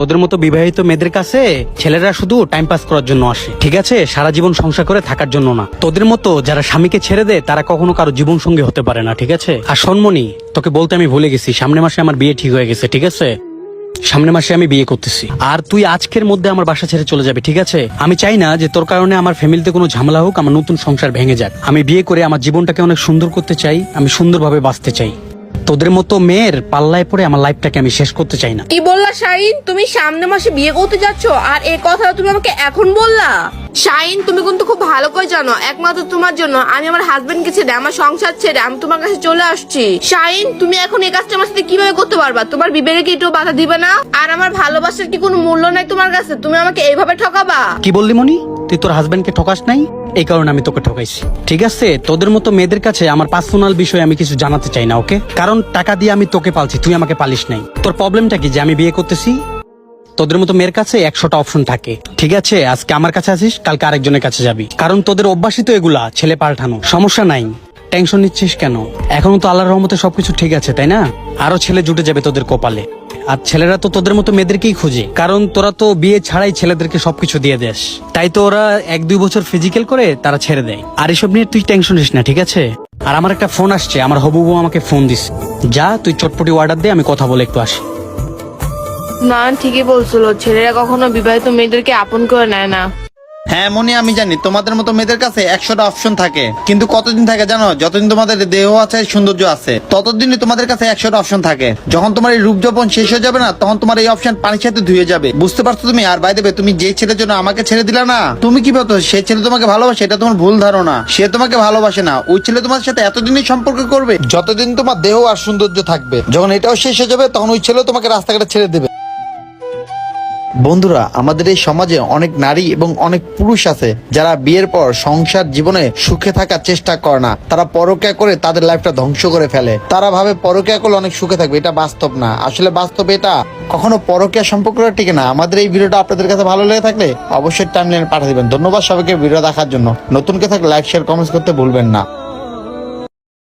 ওদের মতো বিবাহিত মেয়েদের কাছে ছেলেরা শুধু টাইম পাস করার জন্য আসে, ঠিক আছে? সারা জীবন সংসার করে থাকার জন্য না। তোদের মতো যারা স্বামীকে ছেড়ে দেয় তারা কখনো কারো জীবন সঙ্গী হতে পারে না, ঠিক আছে? আর শোনমনি, তোকে বলতে আমি ভুলে গেছি, সামনের মাসে আমার বিয়ে ঠিক হয়ে গেছে, ঠিক আছে? সামনের মাসে আমি বিয়ে করতেছি, আর তুই আজকের মধ্যে আমার বাসা ছেড়ে চলে যাবি, ঠিক আছে? আমি চাই না যে তোর কারণে আমার ফ্যামিলিতে কোনো ঝামেলা হোক, আমার নতুন সংসার ভেঙে যাক। আমি বিয়ে করে আমার জীবনটাকে অনেক সুন্দর করতে চাই, আমি সুন্দরভাবে বাঁচতে চাই। তোদের মতো মেয়ের পাল্লায় পড়ে আমার লাইফটাকে আমি শেষ করতে চাই না। কি বললা শাহিন? তুমি সামনে মাসে বিয়ে করতে যাচ্ছ আর এই কথা তুমি আমাকে এখন বললা? শাহিন, তুমি কিন্তু খুব ভালো করে জানো একমাত্র তোমার জন্য আমি আমার হাজবেন্ডকে ছেড়ে, আমার সংসার ছেড়ে আমি তোমার কাছে চলে আসছি। শাহিন, তুমি এখন এই কাজটা আমার সাথে কিভাবে করতে পারবা? তোমার বিবেকে কি একটু বাধা দিবে না? আর আমার ভালোবাসার কি কোনো মূল্য নাই তোমার কাছে? তুমি আমাকে এইভাবে ঠকাবা? কি বললি মনি? তুই তোর হাজবেন্ডকে ঠকাস নাই, এই কারণে আমি তোকে ঠকাইছি, ঠিক আছে? তোদের মতো মেয়েদের কাছে আমার পার্সোনাল বিষয়ে আমি কিছু জানাতে চাই না, ওকে? কারণ টাকা দিয়ে আমি তোকে পালছি, তুই আমাকে পালিস নাই। তোর প্রবলেমটা কি যে আমি বিয়ে করতেছি? তোদের মতো মেয়ের কাছে 100টা অপশন থাকে, ঠিক আছে? আজকে আমার কাছে আসিস, কালকে আরেকজনের কাছে যাবি, কারণ তোদের অভ্যাসই তো এগুলা, ছেলে পাল্টানো। সমস্যা নাই, টেনশন নিচ্ছিস কেন? এখনো তো আল্লাহর রহমতে সবকিছু ঠিক আছে, তাই না? আরো ছেলে জুটে যাবে তোদের কপালে। আর ছেলেরা তো তোদের মতো মেয়েদেরকেই খুঁজে, কারণ তোরা তো বিয়ে ছাড়াই ছেলেদেরকে সবকিছু দিয়ে দেস, তাই তো ওরা 1-2 বছর ফিজিক্যাল করে তারা ছেড়ে দেয়। আর এসব নিয়ে তুই টেনশন নিস না, ঠিক আছে? আর আমার একটা ফোন আসছে, আমার হবু বউ আমাকে ফোন দিস। যা, তুই চটপটি অর্ডার দে, আমি কথা বলে একটু আসি। না, ঠিকই বলছিল, ছেলেরা কখনো বিবাহিত মেয়েদেরকে আপন করে নেয় না। হ্যাঁ মনি, আমি জানি তোমাদের মতো মেয়েদের কাছে 100টা অপশন থাকে, কিন্তু কতদিন থাকে জানো? যতদিন তোমাদের দেহ আছে, সৌন্দর্য আছে, ততদিনই তোমাদের কাছে 100টা অপশন থাকে। যখন তোমার এই রূপ যৌবন শেষ হয়ে যাবে না, তখন তোমার এই অপশন পানির সাথে ধুয়ে যাবে, বুঝতে পারছো তুমি? আর বাই দেবে, তুমি যে ছেলের জন্য আমাকে ছেড়ে দিলা না, তুমি কি ভাবতো সেই ছেলে তোমাকে ভালোবাসে? এটা তোমার ভুল ধারণা। সে তোমাকে ভালোবাসে না, ওই ছেলে তোমার সাথে এতদিনই সম্পর্ক করবে যতদিন তোমার দেহ আর সৌন্দর্য থাকবে। যখন এটাও শেষ হয়ে যাবে, তখন ওই ছেলে তোমাকে রাস্তাঘাটে ছেড়ে দেবে। বন্ধুরা, আমাদের এই সমাজে অনেক নারী এবং অনেক পুরুষ আছে যারা বিয়ের পর সংসার জীবনে সুখে থাকার চেষ্টা করে না, তারা পরকীয়া করে তাদের লাইফটা ধ্বংস করে ফেলে। তারা ভাবে পরকীয়া করলে অনেক সুখে থাকবে, এটা বাস্তব না। আসলে বাস্তবে এটা কখনো পরকীয়া সম্পর্কটা টিকে না। আমাদের এই ভিডিওটা আপনাদের কাছে ভালো লেগে থাকলে অবশ্যই টাইমলাইনে পাঠিয়ে দিবেন। ধন্যবাদ সবাইকে ভিডিও দেখার জন্য। নতুন কে থাকলে লাইক, শেয়ার, কমেন্টস করতে ভুলবেন না।